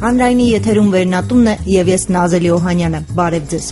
Հանրայինի եթերում վերնատունն է եւ ես Նազելի Օհանյանը, բարև ձեզ։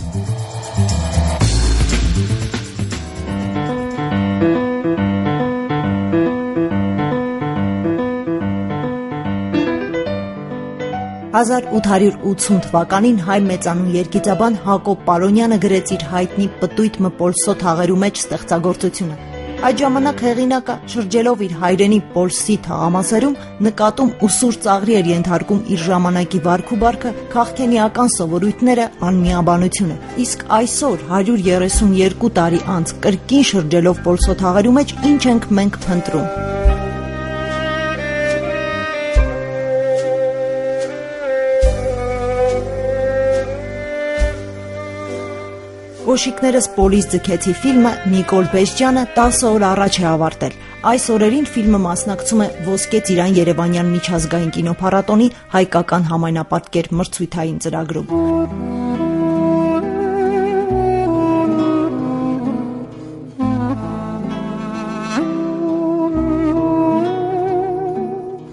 «1880 թվականին հայ մեծանուն երգիծաբան Հակոբ Պարոնյանը գրեց իր հայտնի «Պտույտ Պոլսո» թաղերու մեջ ստեղծագործությունը։ Այդ ժամանակ հեղինակը, շրջելով իր հայրենի Պոլսի թաղամասերում, նկատում ու սուր ծաղրի էր ենթարկում իր ժամանակի վարքուբարքը, քաղաքենիական սովորույթները, անմիաբանությունը։ Իսկ այսօր 132 տարի անց կրկին շրջելով Պոլսո թաղերու մեջ, ինչ ենք մենք փնտրում։ «Կոշիկներս պոլիս ձգեցի» ֆիլմը Նիկոլ Բեժջյանը 10 օր առաջ է ավարտել։ Այս օրերին ֆիլմը մասնակցում է Ոսկե ծիրան Երևանյան միջազգային կինոփառատոնի հայկական համայնապատկեր մրցույթային ծրագրում։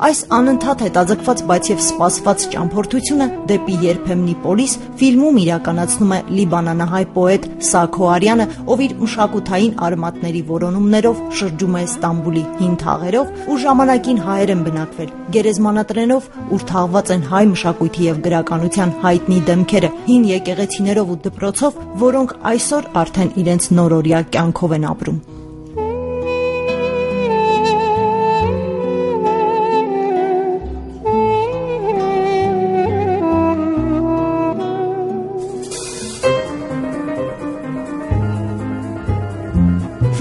Այս անընդհատ հետաձգված, բայց եւ սպասված ճամփորդությունը դեպի երբեմնի պոլիս ֆիլմում իրականացնում է լիբանանահայ պոետ Սաքո Արյանը, ով իր մշակութային արմատների որոնումներով շրջում է Ստամբուլի հին թաղերով ու ժամանակին հայեր են բնակվել, գերեզմանատրենով, ուր թաղված են հայ մշակույթի եւ գրականության հայտնի դեմքերը, հին եկեղեցիներով ու դպրոցով, որոնք այսօր արդեն իրենց նորօրյա կյանքով են ապրում։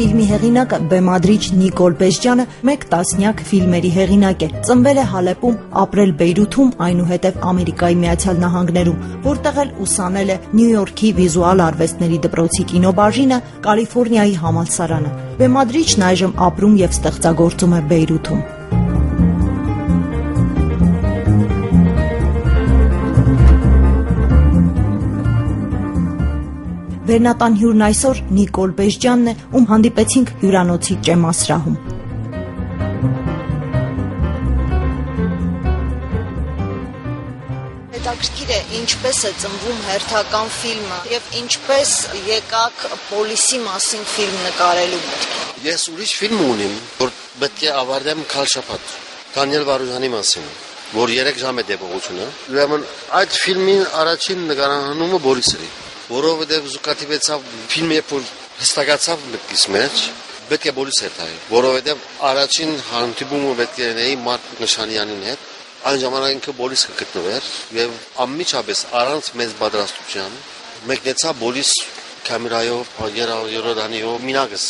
Ֆիլմի հեղինակը բեմադրիչ Նիկոլ Բեժջյանը մեկ տասնյակ ֆիլմերի հեղինակ է։ Ծնվել է Հալեպում, ապրել Բեյրութում, այնուհետև Ամերիկայի Միացյալ Նահանգներում, որտեղ էլ ուսանել է Նյու Յորքի վիզուալ արվեստների դպրոցի կինոբաժինը, Կալիֆոռնիայի համալսարանը։ Բեմադրիչն այժմ ապրում եւ ստեղծագործում է Բեյրութում։ Վերնատան հյուրն այսօր Նիկոլ Բեժջյանն է, ում հանդիպեցինք հյուրանոցի ճեմասրահում։ Հետաքրքիր է, ինչպես է ծնվում հերթական ֆիլմը եւ ինչպես եկաք պոլիսի մասին ֆիլմ նկարելու մտքի։ Ես ուրիշ ֆիլմ ունիմ, որ պետք է ավարտեմ քալշապատ Դանիել Վարուժանի մասին, որ 3 ժամ է դեպողությունը։ Ուրեմն այդ ֆիլմի առաջին նկարահանումը Բորիսի որովհետև զուգադիպեցավ ֆիլմը որ հստակացավ մտքիս մեջ պետք է բոլորս հետ այ որովհետև առաջին հանդիպումը պետք է լինի Մարկ Նշանյանին հետ այն ժամանակ ինքը բոլորս կգտնվեր եւ անմիջապես առանց մեծ պատրաստության մեկնեցա բոլորս կամերայով երոդանիով մինագս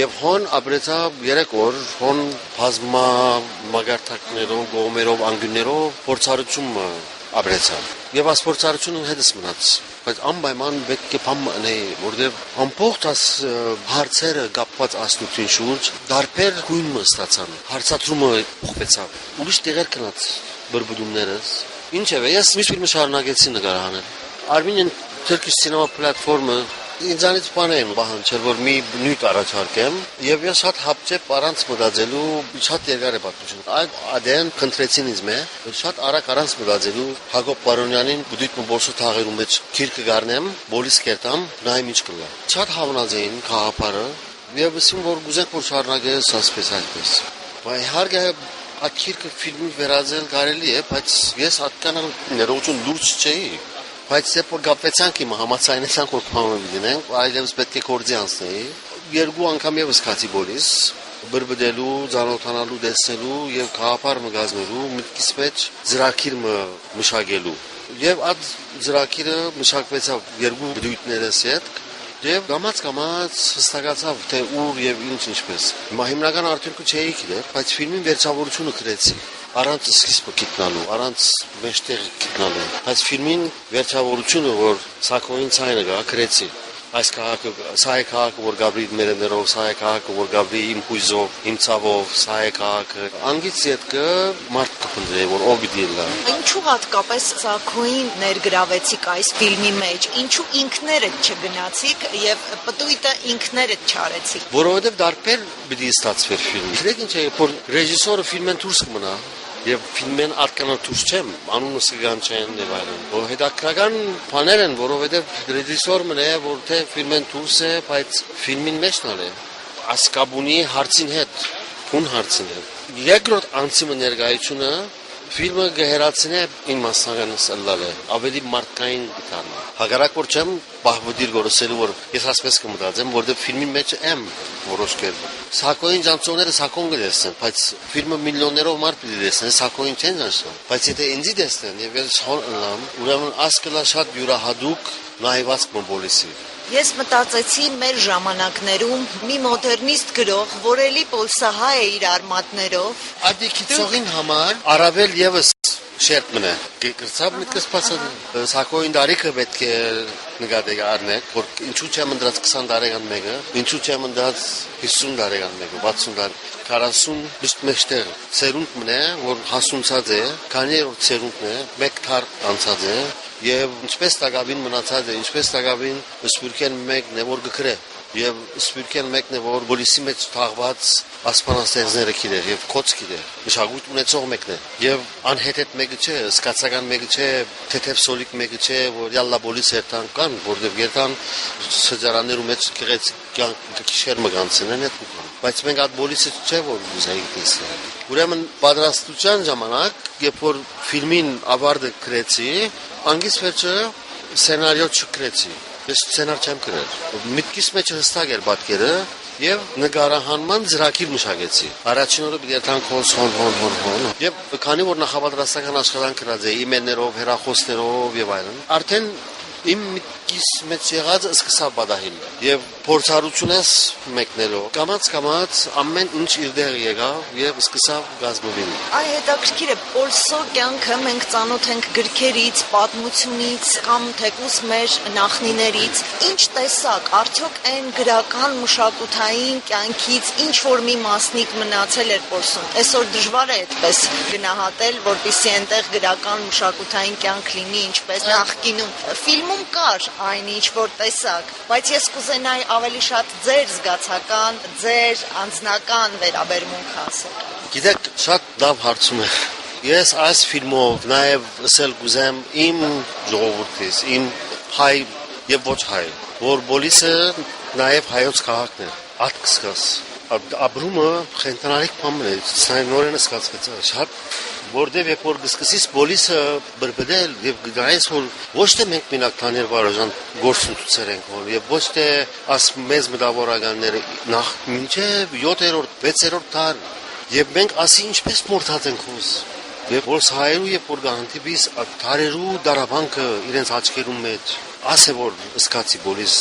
եւ հոն ապրեցավ 3 օր հոն բազմա մագարտակներով գոմերով անգյուններով փորձառություն ապրեցավ եւ ասփորձառությունը հետս մնաց բայց անպայման պետք է բամանի որտեղ ամբողջ հարցերը կապված ասնություն շուրջ դարբեր գույն ստացան հարցադրումը փոխվեցավ ուրիշ տեղեր կնաց բրբուդումներս ինչեւ ես մի ֆիլմ շարունակեցի նկարահանել Armenian Turkish Cinema Platform-ը ինձանից բան են բանջել որ մի նյութ առաջարկեմ եւ ես շատ հապճեպ առանց մտածելու շատ երկար է պատմություն այդ ադեն քննեցին ինձ մե շատ արագ առանց մտածելու Հակոբ Պարոնյանին Պտույտ Պոլսո թաղերու մեջ քիրքը գարնեմ բոլիս կերտամ նայեմ ինչ կլա շատ հավնած էին քաղաքարը եւ ասում որ գուզենք որ շարունակես ասպես այդպես բայց հարգը այդ քիրքը ֆիլմի վերածել կարելի է բայց ես հատկանալ ներողություն լուրջ չէի բայց դեպոր գապեցանք իմ համացանեցանք որ փամում դինենք այլևս պետք է կորձի անցնեի երկու անգամ եւս քացի բոլիս բրբդելու ցանոթանալու դեսելու եւ քաղաքար մգազնելու միտքից մեջ ծրագիր մշակելու եւ այդ ծրագիրը մշակվեցավ երկու բդույթներս հետ եւ գամած հստակացավ թե ուր եւ ինչպես հիմա հիմնական արդյունքը չէի գիտեր բայց ֆիլմին վերջավորությունը գրեցի առանց սկիզբը գտնալու, առանց մեջտեղը գտնալու։ Այս ֆիլմին վերջավորությունը, որ Սաքոյին ցայնը գա, գրեցի։ Այս քաղաքը, սա է քաղաքը, որ գաբրի մերներով, սա է քաղաքը, որ գաբրի իմ հույզով, իմ ցավով, սա է քաղաքը։ Անգից յետքը մարդ կփնտրի, որ ով դիլա։ Ինչու հատկապես Սաքոյին ներգրավեցիք այս ֆիլմի մեջ։ Ինչու ինքներդ չգնացիք եւ պտույտը ինքներդ չարեցիք։ Որովհետեւ դարբեր պիտի ստացվեր ֆիլմը։ Գիտեք ինչ է, որ ռեժիսորը ֆիլմեն դուրս կմնա։ Եվ ֆիլմեն արտկանոթուց չեմ, անունը Սգան չեն եւ այլն։ Որ հետաքրական բաներ են, որովհետեւ ռեժիսորն է, որ թե ֆիլմեն դուրս է, բայց ֆիլմին մեջն է։ Ասկաբունի հարցին հետ, փուն հարցին հետ։ Երկրորդ անցիմը ներկայությունը ֆիլմը գերացնե ին մասնականս ըլլալ է, ավելի մարդկային դառնա։ Հակառակ որ չեմ բահբուդիր գործելու որ ես ասպես կմտածեմ, որովհետեւ ֆիլմի մեջ եմ որոշ կերպ։ Սակոին ջանցողները սակոն գտեսեն, բայց ֆիլմը միլիոններով մարդ պիտի տեսնեն, սակոին չեն ջանցում։ Բայց եթե ինձի տեսնեն եւ ես հոռնամ, ուրեմն ասկլա շատ յուրահատուկ նայված մոբոլիսի։ Ես մտածեցի մեր ժամանակներում մի մոդեռնիստ գրող, որ էլի պոլսահայ է իր արմատներով, Ադիքիցողին համար առավել եւս շերտ մնա։ Գրծավ միտքս փասած սակոին դարիքը պետք է նկատի առնեք, որ ինչու՞ չեմ ընդրած 20 տարեկան մեկը, ինչու՞ չեմ ընդրած 50 տարեկան մեկը, 60 տարեկան 40 միշտ մեջտեղ ծերունդ մնա, որ հասունցած է, քանի որ ծերունդն է, մեկ թար անցած է եւ ինչպես տակավին մնացած է, ինչպես տակավին սպյուրքեն մեկն է որ գքրե եւ սպյուրքեն մեկն է որ բոլիսի մեջ թաղված ասպանաստեղծները գիտեր եւ կոց գիտեր մշակույթ ունեցող մեկն է եւ անհետետ մեկը չէ, սկացական մեկը չէ, թեթև սոլիկ մեկը չէ, որ յալլա բոլիս երթան կան, որտեղ երթան սջարաններու մեջ գեղեցիկ շերմը կանցնեն այդ ու բայց մենք այդ բոլիսը չէ որ ուզեի տեսնել։ Ուրեմն պատրաստության ժամանակ, երբ որ ֆիլմին ավարտը գրեցի, անգից վերջը սցենարիո չգրեցի։ Ես սցենար չեմ գրել։ Միտքիս մեջ հստակ էր պատկերը եւ նկարահանման ծրագիր մշակեցի։ Առաջին օրը պիտի երթան քոս հոն։ Եվ քանի որ նախապատրաստական աշխատանք գրած էի իմեյլներով, հեռախոսներով եւ այլն, արդեն իմ միտքիս մեջ եղածը սկսա բադահին եւ փորձառությունս մեկնելով կամած ամեն ինչ իր դեր եկավ եւ սկսա գազմվել։ Այ հետաքրքիր է, Պոլսո կյանքը մենք ծանոթ ենք գրքերից, պատմությունից կամ թեկուզ մեր նախնիներից, ինչ տեսակ, արդյոք այն գրական մշակութային կյանքից ինչ որ մի մասնիկ մնացել էր Պոլսոն։ Այսօր դժվար է այդպես գնահատել, որպեսզի այնտեղ գրական մշակութային կյանք լինի, ինչպես նախկինում։ Ֆիլմում կար այնինչ որ տեսակ, բայց ես կուզենայի ավելի շատ ձեր զգացական, ձեր անձնական վերաբերմունքը ասել։ Գիտեք, շատ լավ հարցում է։ Ես այս ֆիլմով նաև ասել կուզեմ իմ ժողովրդից, իմ հայ եւ ոչ հայ, որ բոլիսը նաև հայոց քաղաքն է, ատկսկաս։ Ապրումը խենթանալիք բան է, նորեն սկացած է, շատ որտեղ երբ որ սկսես բոլիսը բրբդել եւ գայես որ ոչ թե մենք մենակ Թաներ Վարոժան գործընթացեր ենք որ եւ ոչ թե աս մեզ մտավորականները նախ մինչեւ 7-րդ 6-րդ դար եւ մենք ասի ինչպես մորթած ենք ուս եւ որ հայերու եւ որ գանտիբիս թարերու դարավանքը իրենց աչքերում մեջ ասե որ սկացի բոլիս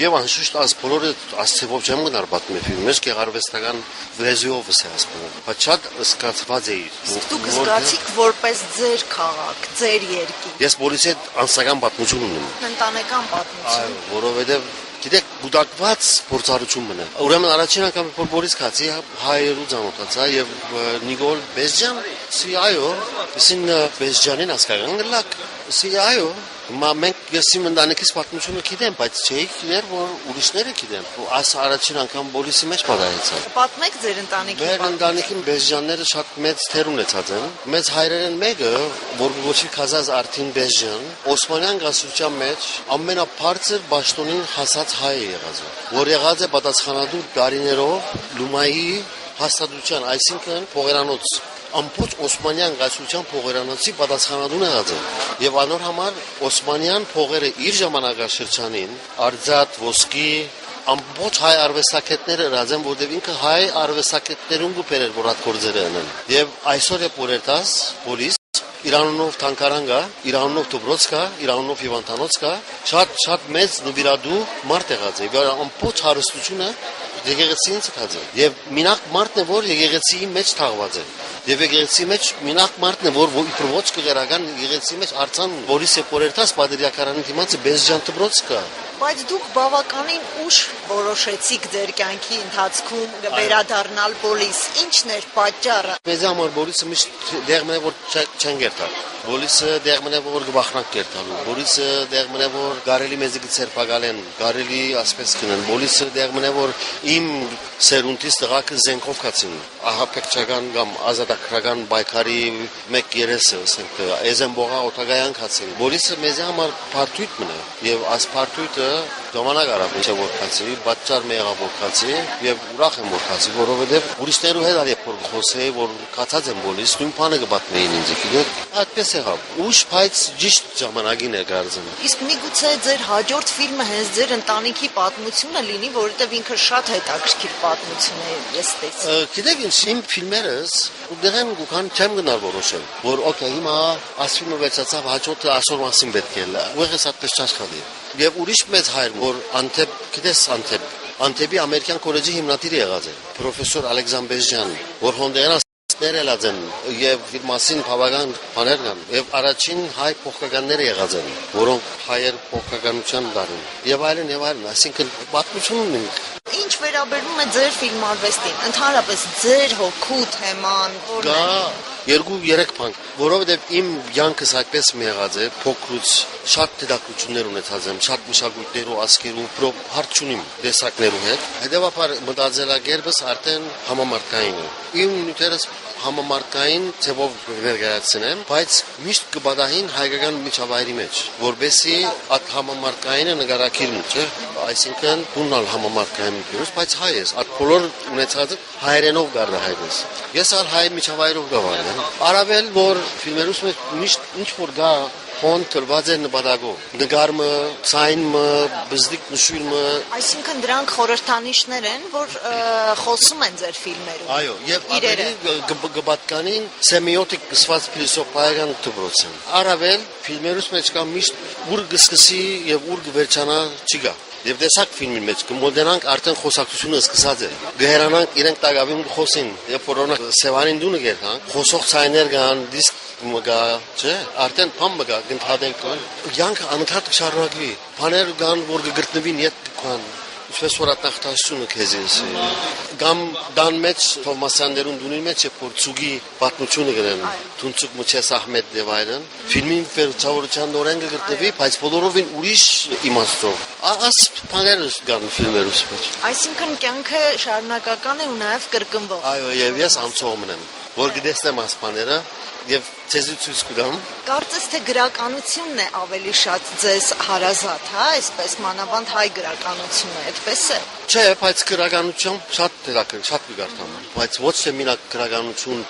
եւ անշուշտ աս բոլորը ասցեով չեմ գնար պատմի ֆիլմից գեղարվեստական լեզուով է ասում բայց շատ սկացված է դուք զգացիք որպես ձեր քաղաք ձեր երկիր ես բոլիսի անսական պատմություն ունեմ ընտանեկան պատմություն որովհետեւ գիտեք գուտակված փորձառություն մնա ուրեմն առաջին անգամ որ Բորիս Քացի հայերու ծանոթացա եւ Նիկոլ Բեզջան սիայո սին Բեզջանին ասկական գլակ սիայո մենք ես իմ ընտանիքիս պատմությունը գիտեմ բայց չէի գիտեր որ ուրիշները գիտեն այս առաջին անգամ Բորիսի մեջ պատահեցա պատմեք ձեր ընտանիքի մեր ընտանիքի Բեզջանները շատ մեծ թեր ունեցած են մեծ հայրերեն մեկը որ գոչի Քազած Արտին Բեզջան Օսմանյան գասության մեջ ամենաբարձր ճաշտոնին հասած հայ է եղած որ եղած է պատասխանատու դարիներով Լումայի հաստատության այսինքն փողերանոց ամբողջ Օսմանյան գասության փողերանոցի պատասխանատուն եղած է եւ անոր համար Օսմանյան փողերը իր ժամանակաշրջանին արձատ ոսկի ամբողջ հայ արվեստագետները ըրած են որտեղ ինքը հայ արվեստագետներուն գուպեր էր որ այդ գործերը անեն եւ այսօր է պորետաս պոլիս Իրանունով Թանկարանգա, Իրանունով Դուբրոցկա, Իրանունով Հիվանդանոցկա, շատ մեծ նվիրադու մարդ եղած է, եւ ամբողջ հարստությունը եկեղեցին ցած է։ Եվ մինակ մարդն է, որ եկեղեցիի մեջ թաղված է։ Եվ եկեղեցի մեջ մինակ մարդն է, որ ոչ կգերական եկեղեցի մեջ արցան Բորիս Պորերտաս Պատրիարքարանի դիմացը Բեզջան Դուբրոցկա։ Բայց դուք բավականին ուշ որոշեցիք ձեր կյանքի ընթացքում վերադառնալ Բորիս։ Ինչն էր պատճառը։ Մեզ համար Բորիսը միշտ դերն է որ չեն գերտա։ Բոլիսը դեղմն է որ գվախնակ կերտալու, բոլիսը դեղմն է որ գարելի մեզի գցեր պագալեն, գարելի ասպես կնեն, բոլիսը դեղմն է որ իմ սերունդից տղակը զենքով կացին, ահա պեկչական կամ ազատագրական բայկարի մեկ երեսը, ասենք, էզեն բողա օտագայան կացին, բոլիսը մեզի համար պարտույտ մնը, և աս պարտույտը ժամանակ արավ ինչ է որ կացի, բատճար մի եղավ որ կացի, և ուրախ եմ որ կացի, որովհետև ուրիշներու հետ արի որ խոսեի, որ կացած եմ բոլիս, նույն պանը գբատմեին ինձ իքիդը, այդպես եղավ, ուշ պայց ճիշտ ժամանակին է գարձն։ Իսկ միգուցե ձեր հաջորդ ֆիլմը հենց ձեր ընտանիքի պատմությունը լինի, որովհետև ինքը շատ հետաքրքիր պատմություն է, ես տեսի։ Գիտեք ինչ, իմ ֆիլմերս ուդեղեն գուքան չեմ գնալ որոշել, որ օքեյ հիմա աս ֆիլմը վերջացավ, հաջորդը ասոր մասին պետք է լա, ուղեղս այդպես չաշխատի։ Եվ ուրիշ մեծ հայր, որ Անտեփ, գիտես Անտեփի ամերիկյան կոլեջի հիմնադիրը եղած է, պրոֆեսոր Ալեքսանդրեջյան, որ հոնդերան ներելած են եւ իր մասին բավական բաներ կան եւ առաջին հայ փոխկականները եղած են, որոնք հայեր փոխկականության դարին եւ այլն, այսինքն պատմություն ունեն։ Ինչ վերաբերում է ձեր ֆիլմարվեստին, ընդհանրապես ձեր հոգու թեման, որն է։ Երկու-երեք բան, որովհետև իմ յանքս այդպես մի եղած է, փոքրուց շատ դիտակություններ ունեցած եմ, շատ մշակույթներու, ասկերու, հարց չունիմ տեսակներու հետ, հետևաբար մտածելակերպս արդեն համամարտկային է։ Իմ նյութերս համամարտկային ձևով ներկայացնեմ, բայց միշտ կբադահին հայկական միջավայրի մեջ, որբեսի այդ համամարտկայինը նկարակիրն չէ, այսինքն ունալ համամարտկային միջավայր, բայց հայ ես, այդ բոլոր ունեցածը հայերենով գարდა հայրս։ Ես ալ հայ միջավայրով գավարեմ։ Արավել որ ֆիլմերուս մեջ միշտ ինչ որ գա հոն տրված է նպատակով։ Նկարը, ցայնը, բզդիկ նշույլը։ Այսինքն դրանք խորհրդանիշներ են, որ խոսում են ձեր ֆիլմերում։ Այո, եւ ավելի գբատկանին սեմիոտիկ կսված փիլիսոփայական դպրոցն։ Արավել ֆիլմերուս մեջ կա միշտ ուր գսկսի եւ ուր գվերջանա չգա։ Եվ տեսակ ֆիլմի մեջ կմոդենանք արդեն խոսակցությունը սկսած է։ Գերանանք իրենք տակավին խոսին, եւ որոնք սևանին դունը գերան, խոսող ցայներ կան, դիսկ մգա, չէ, արդեն փամ մգա, գնթադել կան։ Յանքը անընդհատ շարունակվի։ Բաներ կան, որ գտնվին յետ կան։ Ինչպես որ ատախտաշությունը քեզես գամ դան մեջ Թովմասյաններուն դունի մեջ է փորձուգի պատմությունը գրեն Թունցուկ Մուչես Ահմեդ Դևայրն ֆիլմին վերջավորության օրենքը գրտվի բայց բոլորովին ուրիշ իմաստով աս բաները կան ֆիլմերուս մեջ այսինքն կյանքը շարունակական է ու նաև կրկնվող այո եւ ես անցողմն եմ որ գտեսնեմ ասպաները եւ ցեզուցուց կդամ Կարծես թե գրականությունն է ավելի շատ ձեզ հարազատ, հա, այսպես մանավանդ հայ գրականությունը, այդպես է։ Չէ, բայց գրականություն շատ դերակրի, շատ գարտամ, բայց ոչ թե մինակ գրականություն,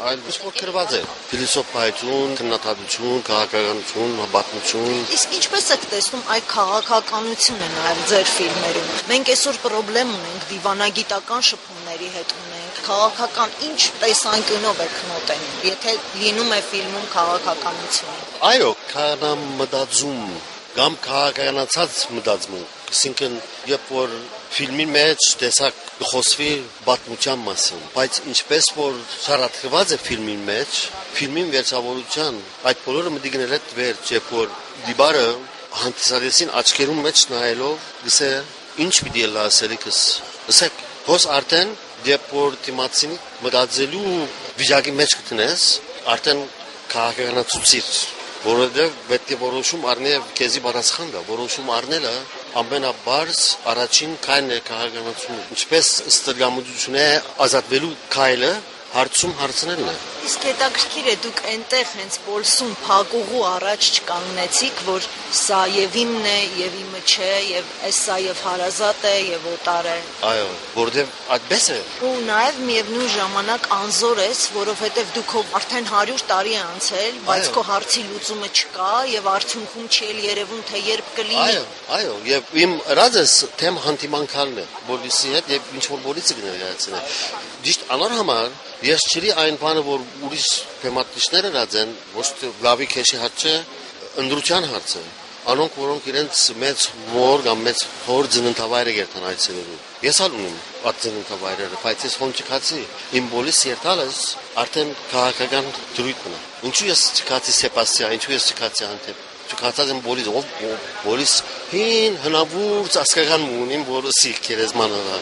այլ ոչ որ գրված է։ Փիլիսոփայություն, քննադատություն, քաղաքականություն, պատմություն։ Իսկ ինչպես եք տեսնում այդ քաղաքականությունը նաև ձեր ֆիլմերում։ Մենք այսօր խնդրեմ ունենք դիվանագիտական շփումների հետ ունենք, քաղաքական ինչ տեսանկյունով եք մոտենում, եթե լինում է ֆիլմում քաղաքականություն։ Այո, կանամ մտածում, կամ քաղաքականացած մտածում, այսինքն երբ որ ֆիլմի մեջ տեսակ խոսվի պատմության մասին, բայց ինչպես որ շարադրված է ֆիլմի մեջ, ֆիլմին վերջավորության այդ բոլորը մտիգնել է վերջ, երբ որ դիբարը հանդիսատեսին աչքերում մեջ նայելով գսե ինչ պիտի լասելիքս, ասեք, հոս արդեն երբ որ դիմացին մտածելու վիճակի մեջ գտնես, արդեն քաղաքականացուցիչ, որովհետև պետք է որոշում առնել քեզի պատասխան դա, որոշում առնելը ամենաբարձ առաջին քայլն է քաղաքականացումը, ինչպես ստրգամություն է ազատվելու քայլը հարցում հարցնելն է։ Իսկ հետաքրքիր է դուք այնտեղ հենց Պոլսում փակուղու առաջ չկանգնեցիք, որ սա եւ իմն է, եւ իմը չէ, եւ էսա եւ հարազատ է, եւ օտար է։ Այո, որովհետեւ այդպես է։ Ու նաեւ միևնույն ժամանակ անզոր ես, որովհետեւ դուք արդեն 100 տարի է անցել, բայց քո հարցի լուծումը չկա եւ արդյունքում չի երևում թե երբ կլինի։ Այո, եւ իմ ռադես թեմ հանդիմանքալն է, բոլիսի հետ եւ ինչ որ բոլիսը գներացնե։ Ճիշտ անոր համար ես չրի այն բանը, որ ուրիշ թեմատիկները ռադեն, ոչ թե լավի քեշի հարց է, ընդրության հարց է։ Անոնք որոնք իրենց մեծ մոր կամ մեծ հոր ծննդավայրը գերտան այցելելու։ Ես ալ ունեմ այդ ծննդավայրերը, բայց ես ոնց չկացի։ Իմ բոլիս երթալս արդեն քաղաքական դրույթն է։ Ինչու ես չկացի Սեբաստիան, ինչու ես չկացի Անտեփ։ Չկացած եմ բոլիս հին հնավուրց ասկական մունին, որը սիրք երեզմանանա։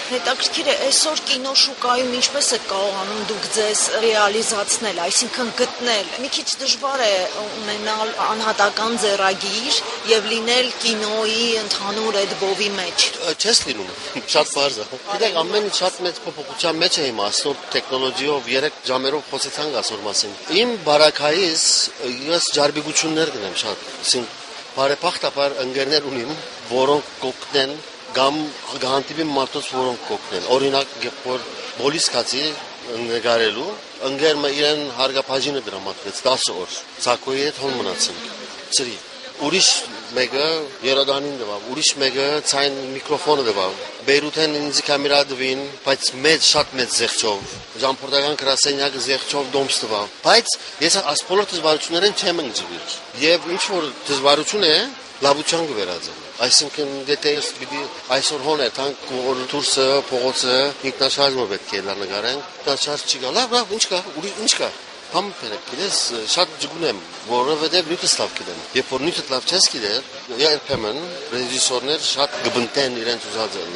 Հետաքրքիր է, այսօր կինոշուկայում ինչպես է կարողանում դուք ձեզ ռեալիզացնել, այսինքն գտնել։ Մի քիչ դժվար է ունենալ անհատական ձեռագիր եւ լինել կինոյի ընդհանուր այդ բովի մեջ։ Չես լինում, շատ բարձ է։ Գիտեք, ամեն ինչ շատ մեծ փոփոխության մեջ է հիմա, այսօր տեխնոլոգիով 3 ժամերով խոսեցանք այսօր մասին։ Իմ բարակայից ես ջարբիգություններ գնեմ շատ։ Բարեփոխտաբար ընկերներ ունիմ, որոնք կօգնեն կամ գանտիպի մարդոց որոնք կօգնեն։ Օրինակ, որ բոլիս կացի նկարելու, ընկերը իրեն հարգապաժինը դրամատվեց 10 օր։ Ցակոյի հետ հոն մնացինք։ Ծրի։ Ուրիշ մեկը երադանին դվավ, ուրիշ մեկը ցայն միկրոֆոնը դվավ։ Բեյրութեն ինձ կամերա դվին, բայց մեծ շատ մեծ զեղչով, ժամփորդական գրասենյակը զեղչով դոմս տվավ։ Բայց ես այս բոլոր դժվարություններին չեմ ընկճվել։ Եվ ինչ որ դժվարություն է, լավության կվերածեմ։ Այսինքն դե պիտի այսօր հոներ տանք որ դուրսը փողոցը ինքնաշարժը պետք է լանգարենք, ինքնաշարժ չի գա։ Լավ, ինչ կա, ուրիշ ինչ կա։ Համ պերեկես շատ ջգունեմ, որովհետև նույնպես լավ գիտեմ։ Երբ որ նույնպես լավ չես գիտեր, երբեմն ռեժիսորներ շատ կբնտեն իրենց ուզածը։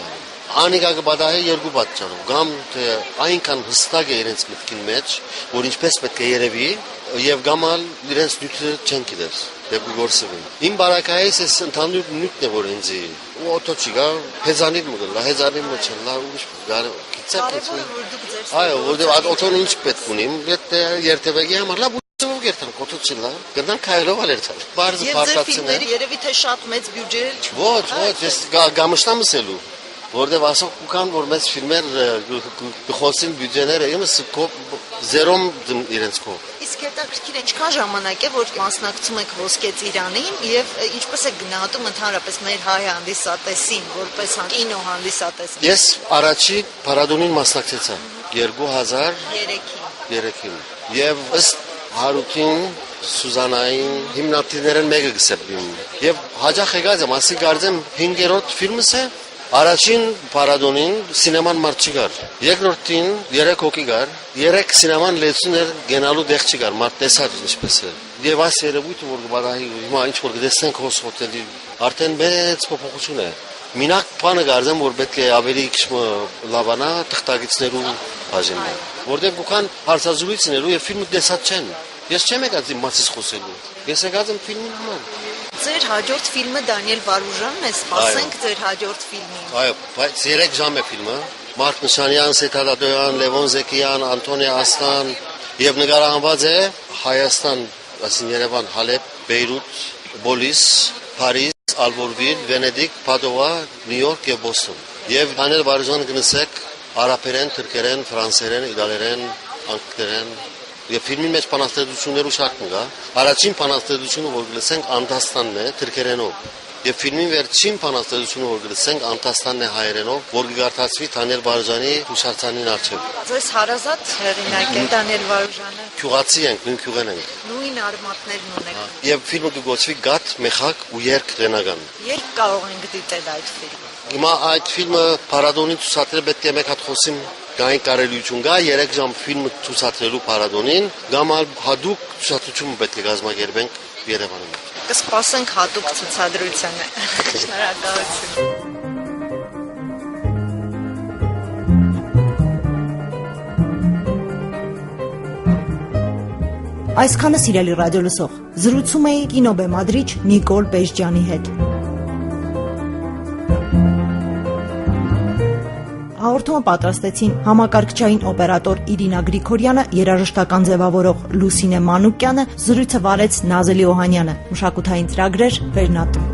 Անիկա կբադահի երկու պատճառով, կամ թե այնքան հստակ է իրենց մտքին մեջ, որ ինչպես պետք է երևի, եւ գամալ իրենց նյութը չեն գիտեր, դեպի գործին։ Իմ բարակայից էս ընդհանուր նյութն է որ ինձ օտոչիգա հեզանիտ մգլա, հեզանիտ մոչլա ուրիշ գար գիծա։ Այո, որտեղ օտոն ինչ պետք ունիմ, դե երթևեկի համար լավ ով գերտան կոթոչիլա, գերտան քայլով ալերտալ։ Բարձր փարտացնե։ Եվ երևի թե շատ մեծ բյուջե չի։ Ոչ, ես գամշտամսելու որտեղ ասող կան որ մեծ ֆիլմեր գխոսին բյուջեները իմս զերոմ իրենց կով։ Իսկ հետաքրքիր է, ինչքան ժամանակ է որ մասնակցում եք Ոսկե ծիրանին եւ ինչպես է գնահատում ընդհանրապես մեր հայ հանդիսատեսին որպես կինո հանդիսատես։ Ես առաջի փառատոնին մասնակցեցա 2003-ին եւ ըստ Հարութին Սուզանային հիմնադիրներն մեկը գսեպին եւ հաջող եկած եմ ասի գարձեմ 5-րդ ֆիլմս է Առաջին փառատոնին սինեման մարդ չկար։ Երկրորդին 3 հոգի կար։ 3 սինեման լեցուներ գնալու դեղ չկար։ Մարդ տեսար ինչպես է։ Եվ այս երևույթը որ գբարահի հիմա ինչ որ գտեսնենք հոս հոթելի արդեն մեծ փոփոխություն է։ Մինակ բանը գարձեմ որ պետք է ավելի քիչ լավանա թղթակիցներու բաժինը։ Որտեղ գուքան հարցազրույցներու եւ ֆիլմը տեսած չեն։ Ես չեմ եկած իմ մասից խոսելու։ Ես եկած եմ ֆիլմին համար։ Ձեր հաջորդ ֆիլմը Դանիել Վարուժանն է, սպասենք ձեր հաջորդ ֆիլմին։ Այո, բայց 3 ժամ է ֆիլմը։ Մարկ Նշանյան, Սեթադոյան, Լևոն Զեկիյան, Անտոնիա Ասլան եւ նկարահանված է Հայաստան, ասին Երևան, Հալեբ, Բեյրութ, Բոլիս, Փարիզ, Ալվորվիլ, Վենեդիկ, Պադովա, Նյու Յորք եւ Բոստոն։ Եվ Դանիել Վարուժանը գնացեք արաբերեն, թուրքերեն, ֆրանսերեն, իտալերեն, անգլերեն Եվ ֆիլմի մեջ բանաստեղծություններու շարքն կա։ Առաջին բանաստեղծությունը որ գլսենք Անդաստանն է թուրքերենով։ Եվ ֆիլմի վերջին բանաստեղծությունը որ գլսենք Անդաստանն է հայերենով, որ կգարթացվի Դանիել Վարուժանի հուշարձանին առջև։ Ձեզ հարազատ հեղինակ է Դանիել Վարուժանը։ Քյուղացի ենք, նույն քյուղեն ենք։ Նույն արմատներն ունեք։ Եվ ֆիլմը կգործվի Գաթ, Մեխակ ու երգ Ռենագան։ Երբ կարող ենք դիտել այդ ֆիլմը։ Հիմա այդ ֆիլմը փառատոնի ցուցադրել պետք է մեկ հատ խոսիմ Գային կարելություն կա 3 ժամ ֆիլմը ցուցադրելու փառատոնին, գամալ հadoop ցուցադրություն պետք է կազմակերպենք Երևանում։ Կսպասենք հadoop ցուցադրությանը։ Շնորհակալություն։ Այսքանը սիրելի ռադիոլսող, զրուցում էի կինոբեմադրիչ Նիկոլ Բեժջյանի հետ։ Հաղորդումը պատրաստեցին համակարգչային օպերատոր Իրինա Գրիգորյանը, երաժշտական ձևավորող Լուսինե Մանուկյանը, զրույցը վարեց Նազելի Օհանյանը, մշակութային ծրագրեր Վերնատուն։